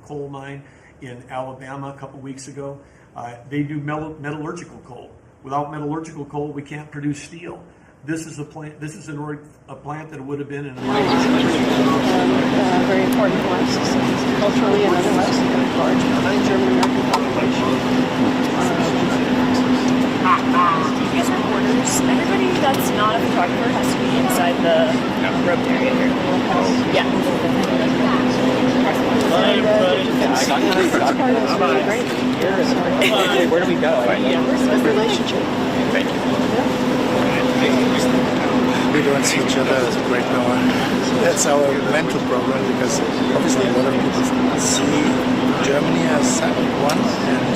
coal mine in Alabama a couple weeks ago. They do metallurgical coal. Without metallurgical coal, we can't produce steel. This is a plant. This is a plant that would have been in a very important for us culturally and otherwise. Large German-American population. As reporters, everybody that's not a photographer has to be inside the roped area here. Yeah. Where do we go? Good relationship. Thank you. We don't see each other as a great power. That's our mental problem, because obviously a lot of people see Germany as one, and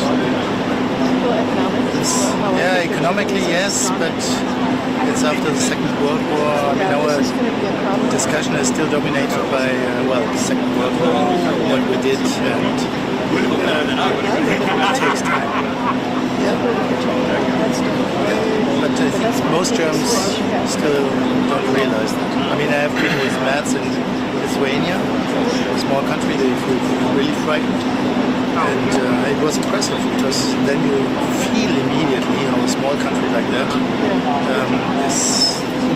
economically yes, but it's after the Second World War. I mean, our discussion is still dominated by the Second World War, what we did, and it takes time. But I think most Germans still don't realize that. I mean, I have people with Merz in Lithuania, a small country. They feel really frightened, and it was impressive, because then you feel immediately how a small country like that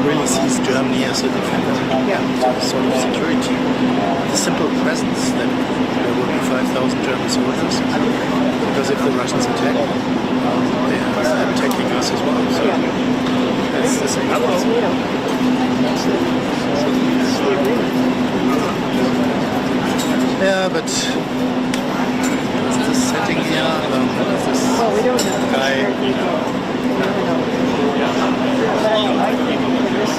really sees Germany as a defender and sort of security. The simple presence that there will be 5,000 German soldiers, because if the Russians attack, they are attacking us as well. So that's the same. Yeah, but this setting here, well, we don't know. Guy. I think in this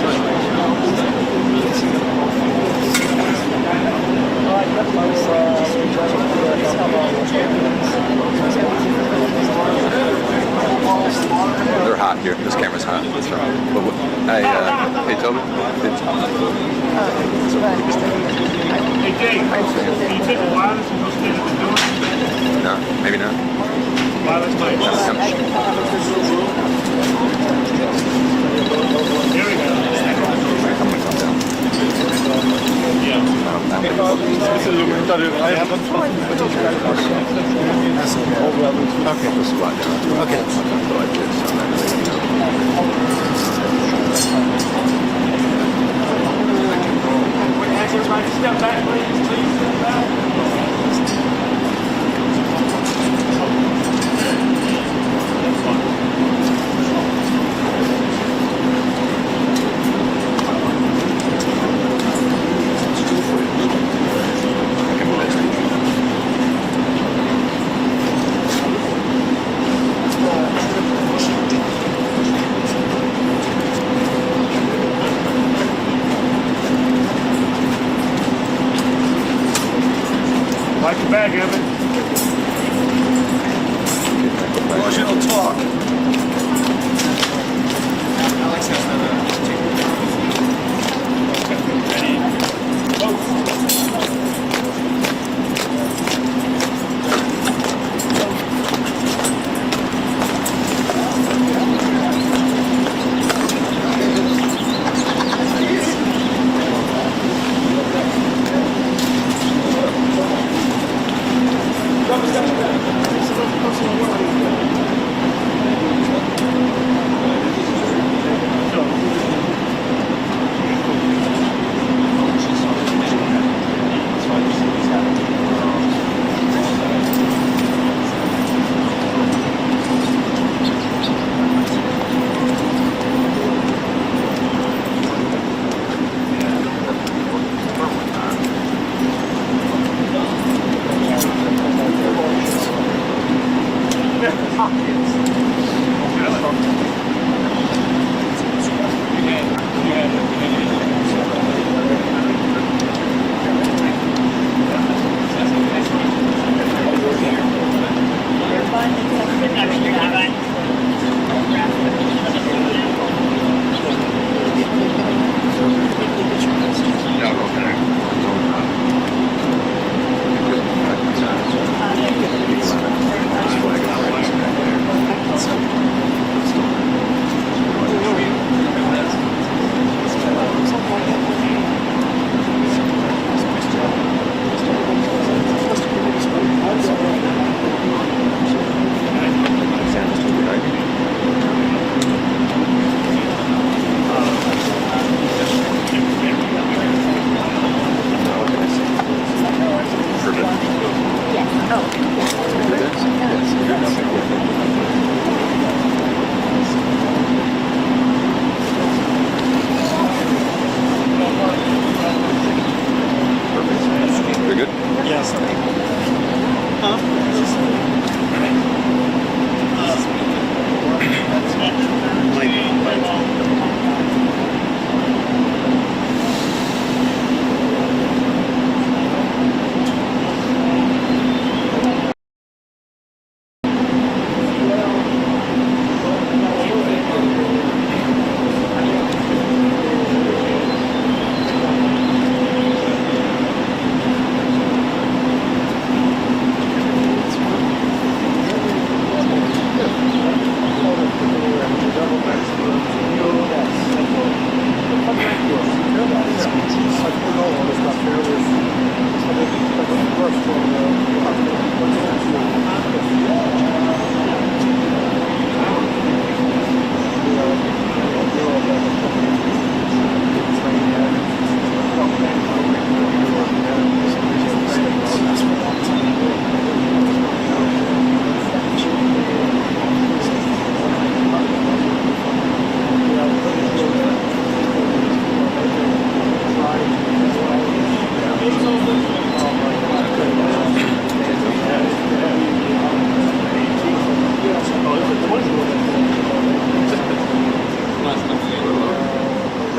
They're hot here. This camera's hot. Hey, Toby. Hey, Jay, can you take a wireless and go stand at the door? No, maybe not. Wireless mic. Here we go. Everybody step back, please. Please step back. Watch your back, Evan. Emotional talk. Alex has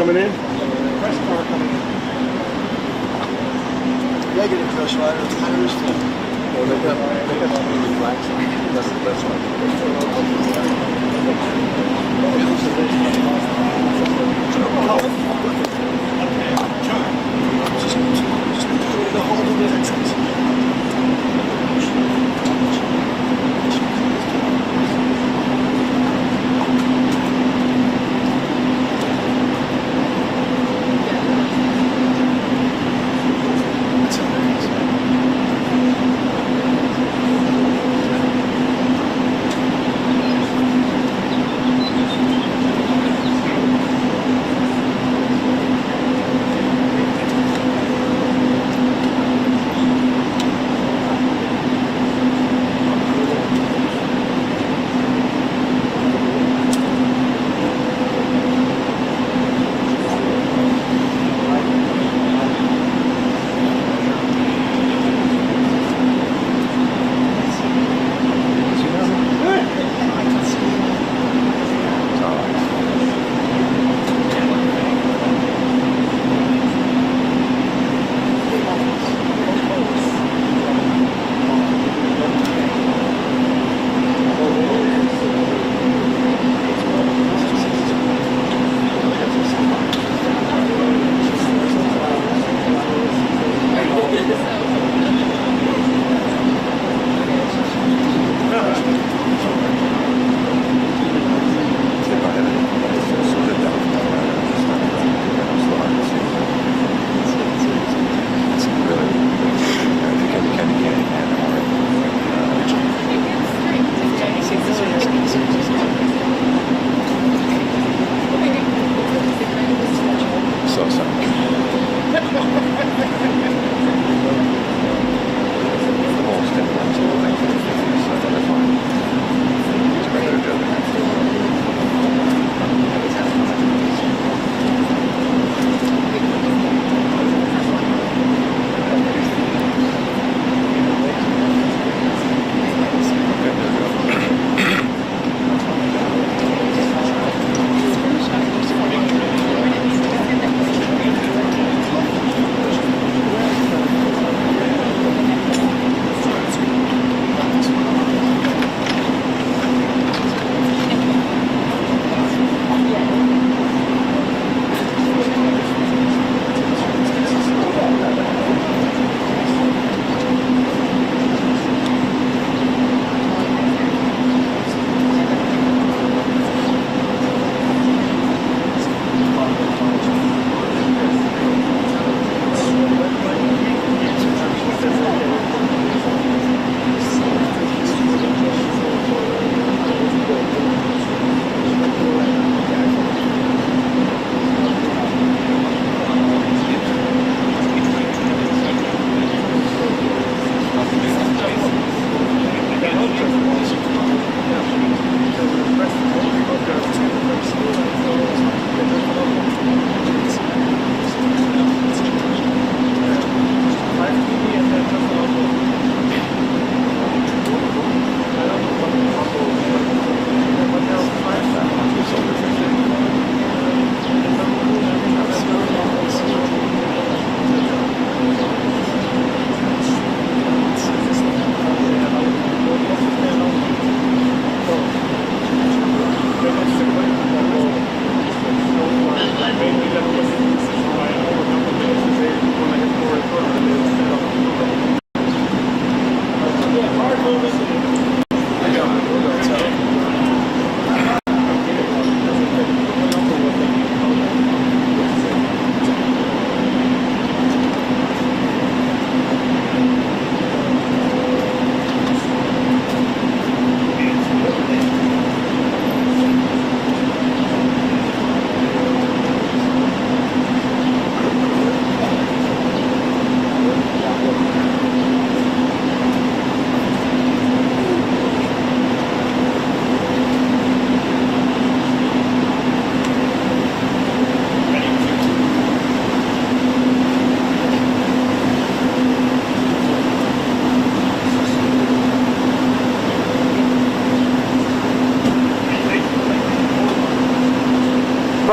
Coming in? Negative crush rider, tires. Well, they got really flax. That's the best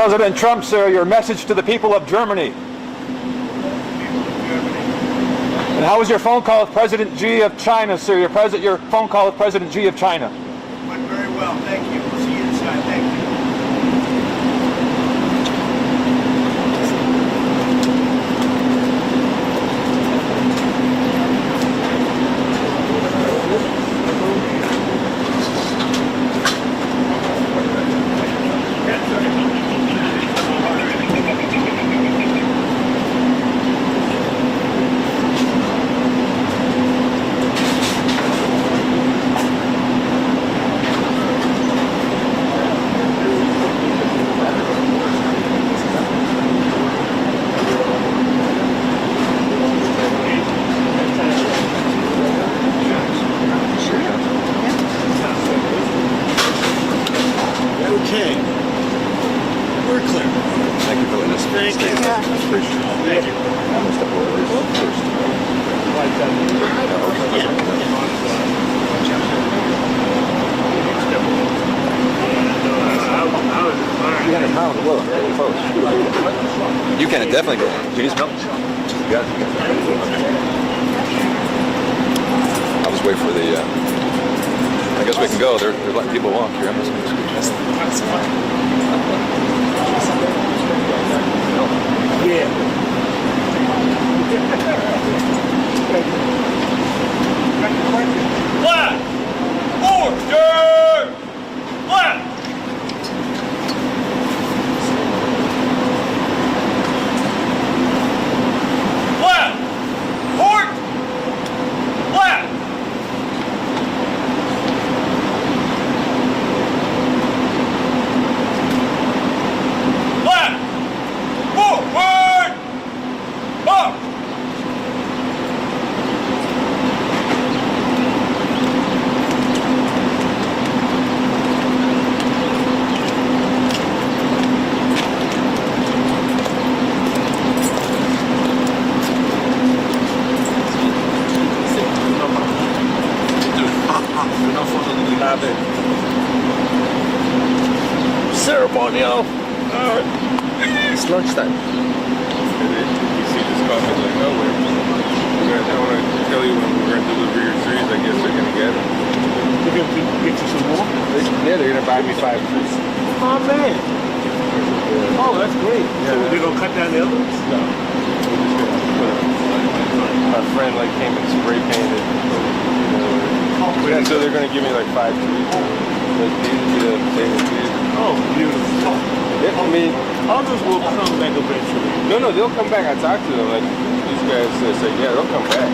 President Trump, sir, your message to the people of Germany. And how was your phone call with President Xi of China, sir? Your phone call with President Xi of China. Went very well. Thank you. We'll see you inside. Thank you. Okay. We're clear. Thank you for letting us. Thank you. Appreciate it. Thank you. I'm gonna step over this first. You can definitely go. Do you need some milk? You got it. I'll just wait for the. I guess we can go. They're letting people walk here. I'm just going to Left! Order! Left! Left! Port! Left! Left! Forward! Up! Ceremonial. It's lunchtime. You see this coffee like, oh, wait. I want to tell you when we're going to deliver your trees. I guess they're going to get them. We're going to get you some more? Yeah, they're going to buy me 5 trees. Oh, man. Oh, that's great. So they're going to cut down the other ones? No. We're just going to put them. My friend like came and spray painted. So they're going to give me like 5 trees. Like these are the favorite trees. Oh, beautiful. Yeah, I mean, Others will come back eventually. no, they'll come back. I talked to them. Like these guys say, yeah, they'll come back.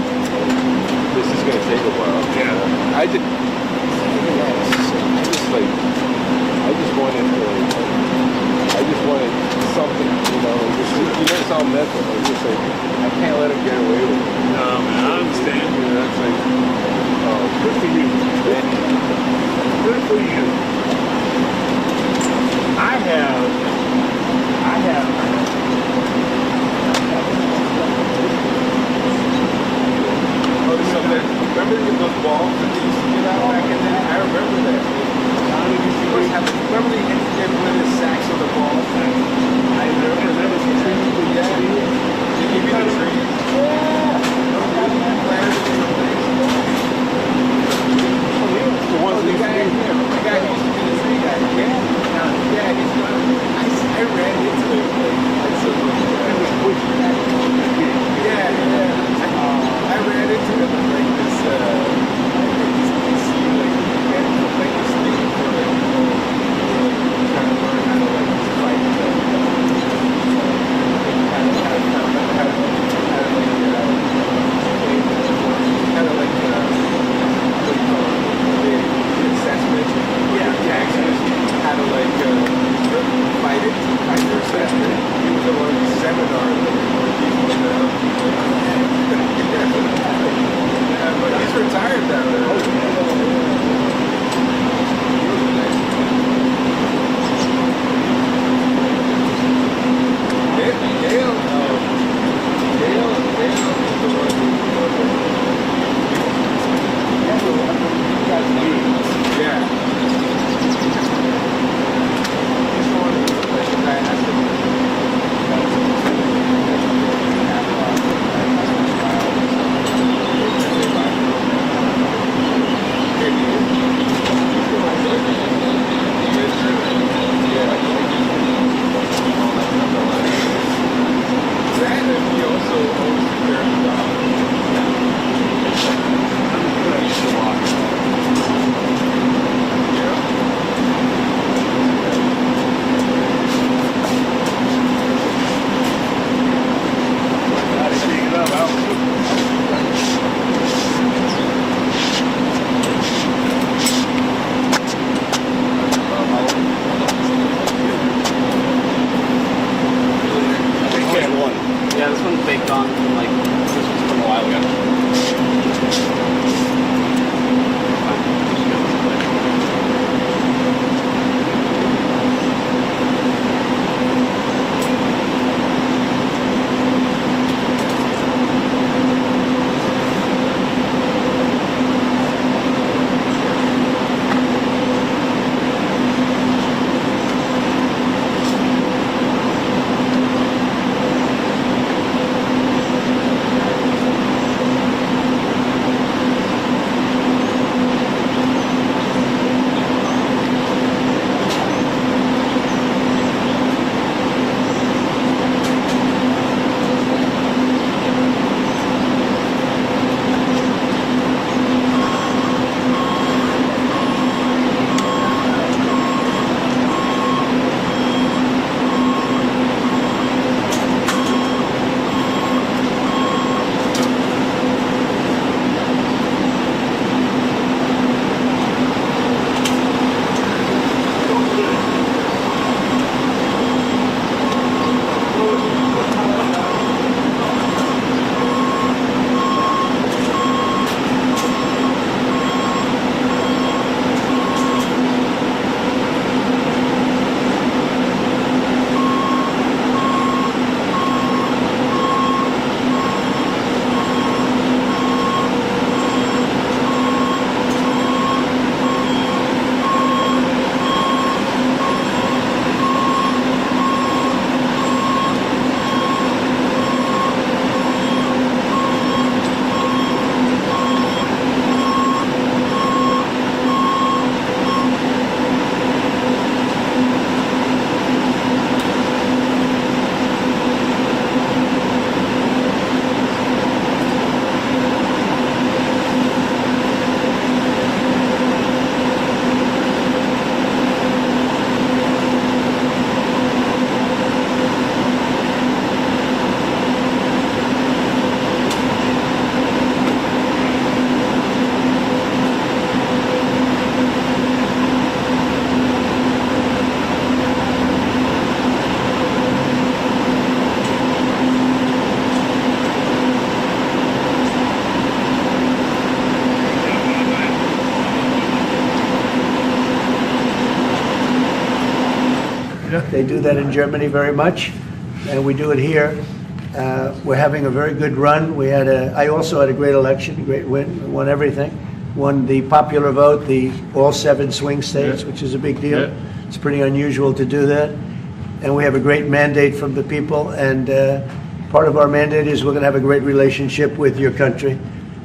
This is going to take a while. Yeah. I just wanted something, it's all mental. It's just like, I can't let him get away with it. No, man, I understand. That's like, Good for you. Good for you. I have. remember those balls that they used to get out back in the day? I remember that. Remember they get rid of sacks of the balls? I remember that was the tree. Yeah. They give you the trees. The ones The guy who used to be the tree guy. Yeah, he's I ran into him. I ran into him like this. They do that in Germany very much, and we do it here. We're having a very good run. I also had a great election, great win, won everything. Won the popular vote, all 7 swing states, which is a big deal. It's pretty unusual to do that. And we have a great mandate from the people, and part of our mandate is we're going to have a great relationship with your country.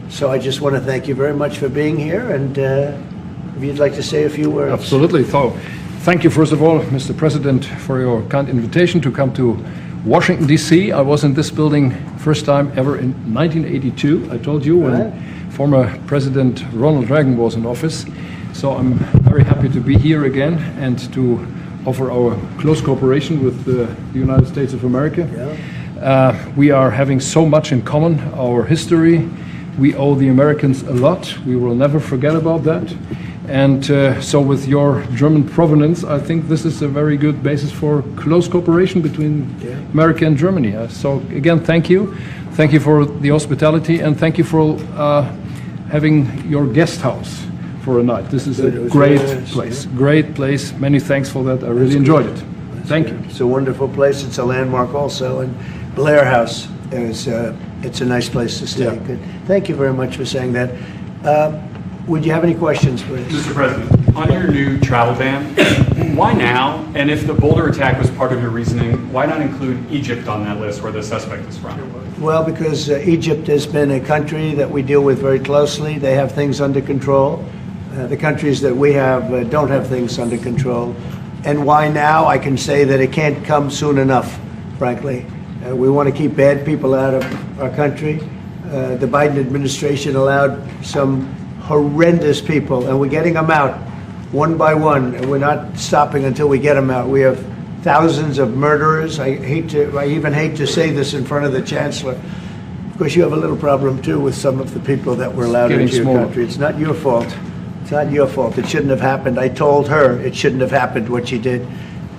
So I just want to thank you very much for being here, and if you'd like to say a few words. Absolutely. So, thank you, first of all, Mr. President, for your kind invitation to come to Washington, D.C. I was in this building first time ever in 1982, I told you, when former President Ronald Reagan was in office. So I'm very happy to be here again and to offer our close cooperation with the United States of America. We are having so much in common, our history. We owe the Americans a lot. We will never forget about that. And so with your German provenance, I think this is a very good basis for close cooperation between America and Germany. So again, thank you. Thank you for the hospitality, and thank you for having your guest house for a night. This is a great place. Great place. Many thanks for that. I really enjoyed it. Thank you. It's a wonderful place. It's a landmark also. And Blair House, it's a nice place to stay. Good. Thank you very much for saying that. Would you have any questions, please? Mr. President, on your new travel ban, why now? And if the Boulder attack was part of your reasoning, why not include Egypt on that list where the suspect is from? Well, because Egypt has been a country that we deal with very closely. They have things under control. The countries that we have don't have things under control. And why now? I can say that it can't come soon enough, frankly. We want to keep bad people out of our country. The Biden administration allowed some horrendous people, and we're getting them out one by one, and we're not stopping until we get them out. We have thousands of murderers. I even hate to say this in front of the Chancellor. Of course, you have a little problem too with some of the people that were allowed into your country. It's not your fault. It's not your fault. It shouldn't have happened. I told her it shouldn't have happened what she did,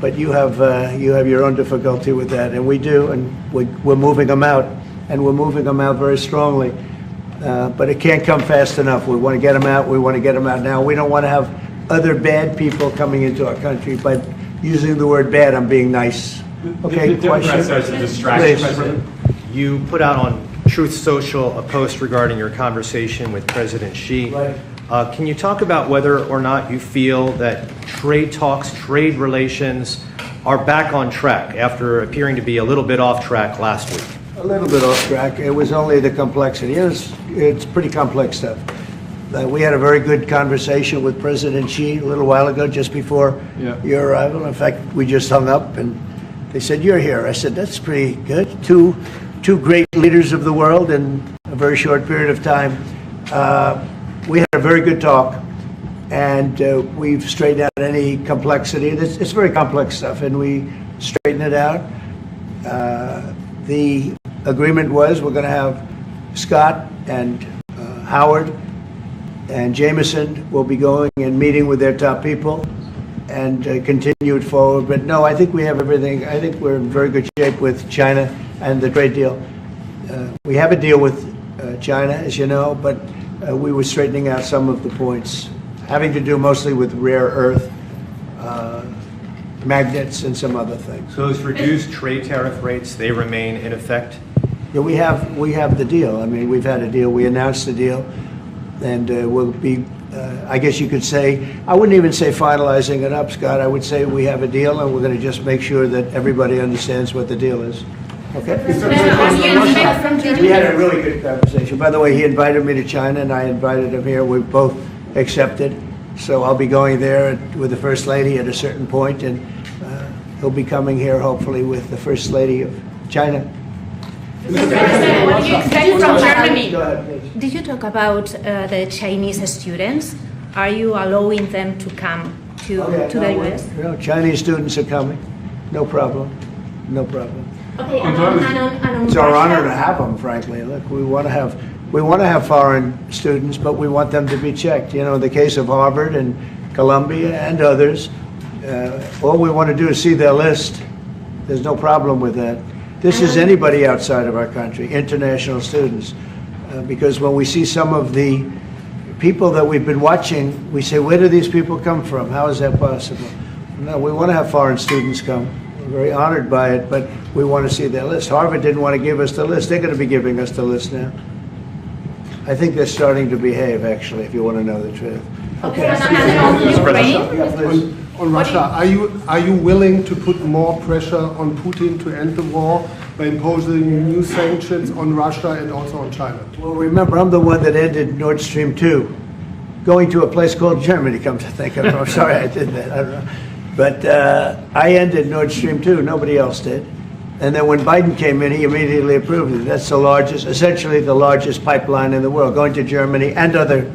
but you have your own difficulty with that, and we do, and we're moving them out, and we're moving them out very strongly. But it can't come fast enough. We want to get them out. We want to get them out now. We don't want to have other bad people coming into our country. But using the word bad, I'm being nice. Okay, the Democrats say it's a distraction. You put out on Truth Social a post regarding your conversation with President Xi. Right. Can you talk about whether or not you feel that trade talks, trade relations are back on track after appearing to be a little bit off track last week? A little bit off track. It was only the complexity. It's pretty complex stuff. We had a very good conversation with President Xi a little while ago, just before your arrival. In fact, we just hung up, and they said, "You're here." I said, "That's pretty good." Two great leaders of the world in a very short period of time. We had a very good talk, and we've straightened out any complexity. It's very complex stuff, and we straightened it out. The agreement was we're going to have Scott and Howard and Jameson will be going and meeting with their top people and continue it forward. But no, I think we have everything. I think we're in very good shape with China and the trade deal. We have a deal with China, as you know, but we were straightening out some of the points, having to do mostly with rare earth, magnets, and some other things. So those reduced trade tariff rates, they remain in effect? Yeah, we have the deal. I mean, we've had a deal. We announced the deal, and we'll be, I guess you could say, I wouldn't even say finalizing it up, Scott. I would say we have a deal, and we're going to just make sure that everybody understands what the deal is. Okay? We had a really good conversation. By the way, he invited me to China, and I invited him here. We both accepted. So I'll be going there with the First Lady at a certain point, and he'll be coming here, hopefully, with the First Lady of China. What do you expect from Germany? Go ahead, please. Did you talk about the Chinese students? Are you allowing them to come to the U.S.? No, Chinese students are coming. No problem. No problem. Okay, and on It's our Russia? honor to have them, frankly. Look, we want to have foreign students, but we want them to be checked. You know, in the case of Harvard and Columbia and others, all we want to do is see their list. There's no problem with that. This is anybody outside of our country, international students, because when we see some of the people that we've been watching, we say, where do these people come from? How is that possible? No, we want to have foreign students come. We're very honored by it, but we want to see their list. Harvard didn't want to give us the list. They're going to be giving us the list now. I think they're starting to behave, actually, if you want to know the truth. On Russia, are you willing to put more pressure on Putin to end the war by imposing new sanctions on Russia and also on China? Well, remember, I'm the one that ended Nord Stream 2, going to a place called Germany, come to think of it. I'm sorry I did that. I don't know. But I ended Nord Stream 2. Nobody else did. And then when Biden came in, he immediately approved it. That's the largest, essentially the largest pipeline in the world, going to Germany and other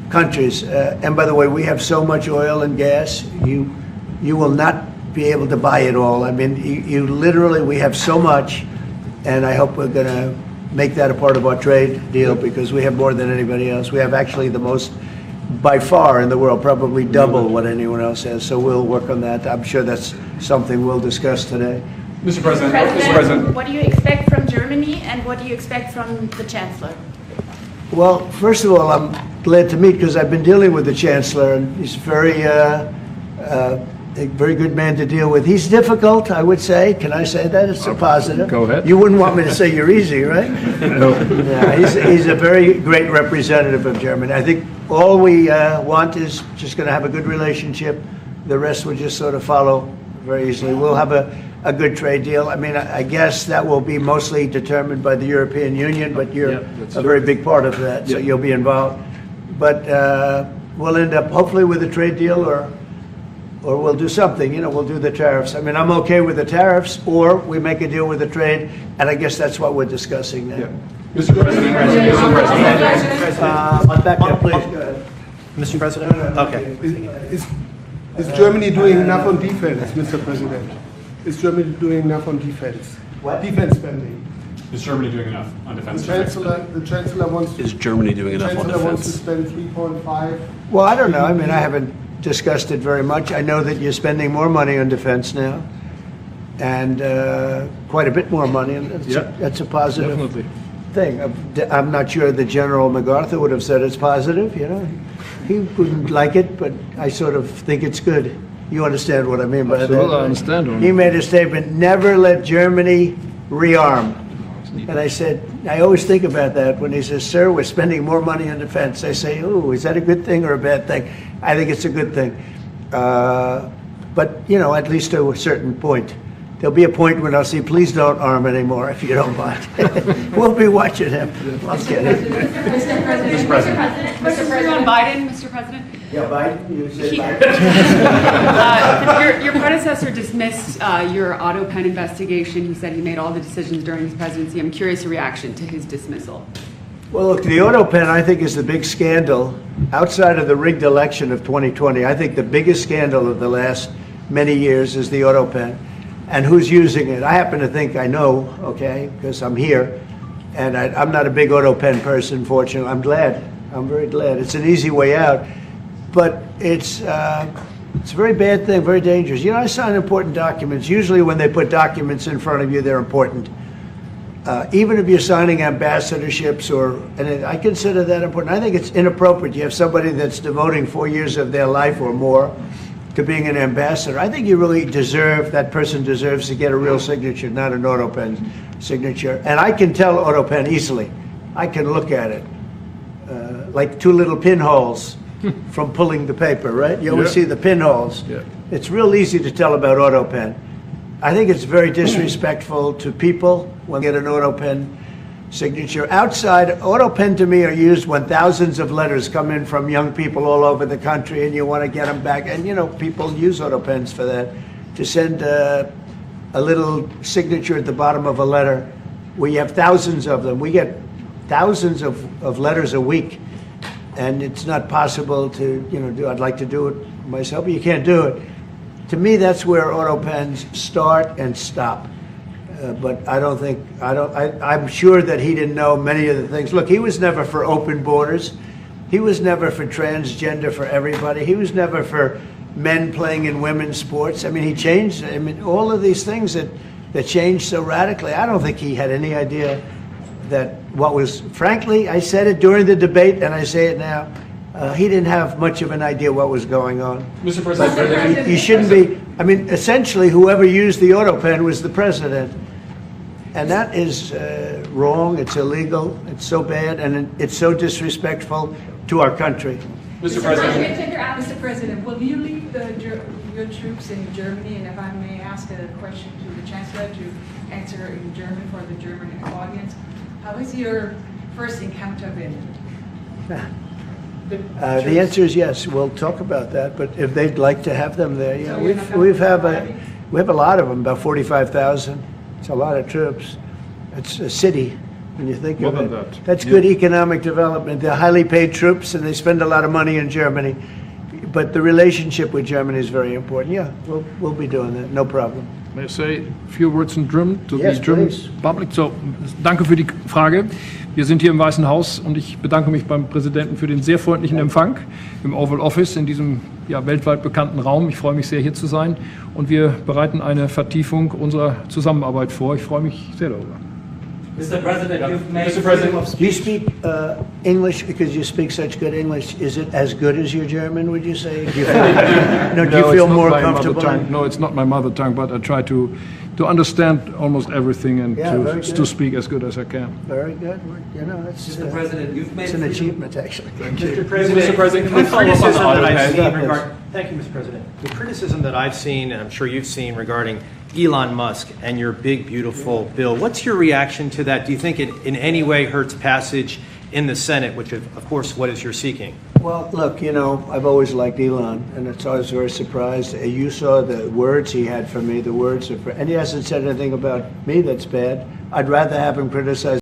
countries. And by the way, we have so much oil and gas, you will not be able to buy it all. I mean, you literally, we have so much, and I hope we're going to make that a part of our trade deal because we have more than anybody else. We have actually the most by far in the world, probably double what anyone else has. So we'll work on that. I'm sure that's something we'll discuss today. Mr. President, what do you expect from Germany and what do you expect from the Chancellor? Well, first of all, I'm glad to meet because I've been dealing with the Chancellor, and he's a very good man to deal with. He's difficult, I would say. Can I say that? It's a positive. Go ahead. You wouldn't want me to say you're easy, right? No. Yeah, he's a very great representative of Germany. I think all we want is just going to have a good relationship. The rest will just sort of follow very easily. We'll have a good trade deal. I mean, I guess that will be mostly determined by the European Union, but you're a very big part of that, so you'll be involved. But we'll end up hopefully with a trade deal or we'll do something, we'll do the tariffs. I mean, I'm okay with the tariffs, or we make a deal with the trade, and I guess that's what we're discussing now. Mr. President, Back up, please. Go ahead. Mr. President? Okay. Is Germany doing enough on defense, Mr. President? Is Germany doing enough on defense? What? Defense spending. is Germany doing enough on defense? The Chancellor wants to... Is Germany doing enough on defense? Wants to spend 3.5. Well, I don't know. I mean, I haven't discussed it very much. I know that you're spending more money on defense now, and quite a bit more money, and that's a positive thing. I'm not sure that General MacArthur would have said it's positive, He wouldn't like it, but I sort of think it's good. You understand what I mean by that? Absolutely, I understand. He made a statement, never let Germany rearm. And I said, I always think about that when he says, sir, we're spending more money on defense. I say, ooh, is that a good thing or a bad thing? I think it's a good thing. But, at least to a certain point. There'll be a point when I'll say, please don't arm anymore, if you don't mind. We'll be watching him. I'll get it. Mr. President. On Biden, Mr. President. Yeah, Biden, you said Biden. Your predecessor dismissed your auto pen investigation. He said he made all the decisions during his presidency. I'm curious your reaction to his dismissal. Well, look, the auto pen, I think, is the big scandal outside of the rigged election of 2020. I think the biggest scandal of the last many years is the auto pen. And who's using it? I happen to think I know, okay, because I'm here. And I'm not a big auto pen person, fortunately. I'm glad. I'm very glad. It's an easy way out. But it's a very bad thing, very dangerous. I sign important documents. Usually when they put documents in front of you, they're important. Even if you're signing ambassadorships, and I consider that important. I think it's inappropriate. You have somebody that's devoting 4 years of their life or more to being an ambassador. I think you really that person deserves to get a real signature, not an auto pen signature. And I can tell auto pen easily. I can look at it. Like two little pinholes from pulling the paper, right? You always see the pinholes. Yeah. It's real easy to tell about auto pen. I think it's very disrespectful to people when they get an auto pen signature. Outside, auto pen to me are used when thousands of letters come in from young people all over the country and you want to get them back. And, people use auto pens for that, to send a little signature at the bottom of a letter. We have thousands of them. We get thousands of letters a week. And it's not possible to, do. I'd like to do it myself, but you can't do it. To me, that's where auto pens start and stop. But I'm sure that he didn't know many of the things. Look, he was never for open borders. He was never for transgender for everybody. He was never for men playing in women's sports. I mean, he changed. I mean, all of these things that changed so radically. I don't think he had any idea that frankly, I said it during the debate and I say it now, He didn't have much of an idea what was going on. Mr. President, You shouldn't be, I mean, essentially, whoever used the auto pen was the president. And that is wrong, it's illegal, it's so bad, and it's so disrespectful to our country. Mr. President. Mr. President, will you lead your troops in Germany? And if I may ask a question to the Chancellor to answer in German for the German audience, how has your first encounter been? The answer is yes. We'll talk about that. But if they'd like to have them there, yeah, we have a lot of them, about 45,000. It's a lot of troops. It's a city when you think of it. That's good economic development. They're highly paid troops, and they spend a lot of money in Germany. But the relationship with Germany is very important. Yeah, we'll be doing that. No problem. May I say a few words in German to Yes, the German please. public? So, danke für die Frage. Wir sind hier im Weißen Haus und ich bedanke mich beim Präsidenten für den sehr freundlichen Empfang im Oval Office in diesem weltweit bekannten Raum. Ich freue mich sehr, hier zu sein und wir bereiten eine Vertiefung unserer Zusammenarbeit vor. Ich freue mich sehr darüber. Mr. President, you've made Mr. President, You speak English because you speak such good English. Is it as good as your German, would you say? Do you feel, do you feel it's not more my mother comfortable? tongue. No, it's not my mother tongue, but I try to understand almost everything and Yeah, very to good. speak as good as I can. Very good. You know, that's Mr. President, you've made it's an achievement, actually. Mr. President, Mr. President, can we the follow up on the criticism that auto I've pen? seen regard- Thank you, Mr. President. The criticism that I've seen, and I'm sure you've seen, regarding Elon Musk and your big, beautiful bill, what's your reaction to that? Do you think it in any way hurts passage in the Senate, which, of course, what is you're seeking? Well, look, you know, I've always liked Elon, and it's always very surprised. You saw the words he had for me, the words of, and he hasn't said anything about me that's bad. I'd rather have him criticize